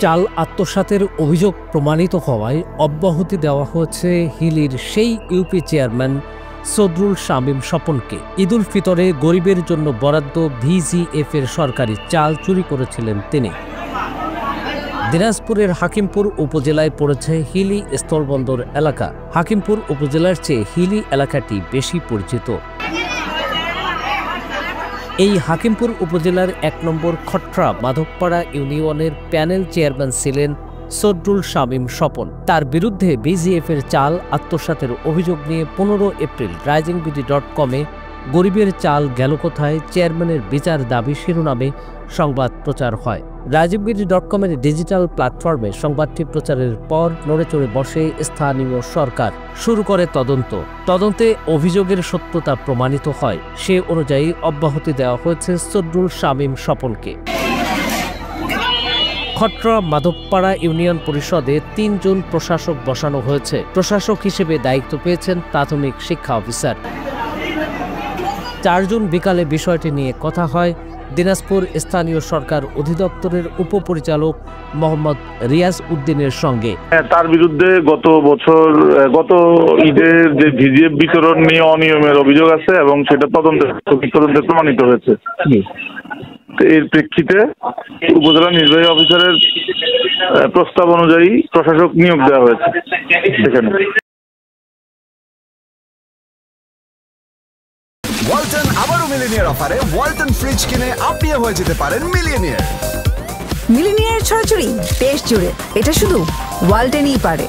চাল আত্মসাতের অভিযোগ প্রমাণিত হওয়ায় অব্যাহতি দেওয়া হয়েছে হিলির সেই ইউপি চেয়ারম্যান সদরুল শামীম স্বপনকে। ঈদুল ফিতরে গরিবের জন্য বরাদ্দ ভিজিএফ এর সরকারি চাল চুরি করেছিলেন তিনি। দিনাজপুরের হাকিমপুর উপজেলায় পড়েছে হিলি স্থলবন্দর এলাকা। হাকিমপুর উপজেলার চেয়ে হিলি এলাকাটি বেশি পরিচিত। এই হাকিমপুর উপজেলার ১ নম্বর খট্রা মাধবপাড়া ইউনিয়নের প্যানেল চেয়ারম্যান ছিলেন সদরুল শামীম স্বপন। তার বিরুদ্ধে বিজিএফ এর চাল আত্মসাতের অভিযোগ নিয়ে ১৫ এপ্রিল রাইজিংবিডি.কমে গরিবের চাল গেল কোথায়, চেয়ারম্যানের বিচার দাবি শিরোনামে সংবাদ প্রচার হয়। রাইজিংবিডি.কমের ডিজিটাল প্ল্যাটফর্মে সংবাদটি প্রচারের পর নড়েচড়ে বসে স্থানীয় সরকার। শুরু করে তদন্তে অভিযোগের সত্যতা প্রমাণিত হয়। সে অনুযায়ী অব্যাহতি দেওয়া হয়েছে সদরুল শামীম স্বপনকে। খট্রা মাধবপাড়া ইউনিয়ন পরিষদে ৩ জন প্রশাসক বসানো হয়েছে। প্রশাসক হিসেবে দায়িত্ব পেয়েছেন প্রাথমিক শিক্ষা অফিসার। ৪ জুন বিকালে বিষয়টি নিয়ে কথা হয় দিনাজপুর স্থানীয় সরকার অধিদপ্তরের উপপরিচালক মোহাম্মদ রিয়াজ উদ্দিনের সঙ্গে। তার বিরুদ্ধে গত ঈদের যে ভিজিএফ বিতরণ নিয়ে অনিয়মের অভিযোগ আছে এবং সেটা তদন্তে প্রমাণিত হয়েছে। এর প্রেক্ষিতে উপজেলা নির্বাহী অফিসারের প্রস্তাব অনুযায়ী প্রশাসক নিয়োগ দেওয়া হয়েছে। সেখানে ওয়ালটন আবারও মিলিনিয়ার অফারে ওয়ালটন ফ্রিজ কিনে আপনিও হয়ে যেতে পারেন মিলিয়নিয়ার। মিলিনিয়ার ছড়াছড়ি দেশ জুড়ে, এটা শুধু ওয়ালটনই পারে।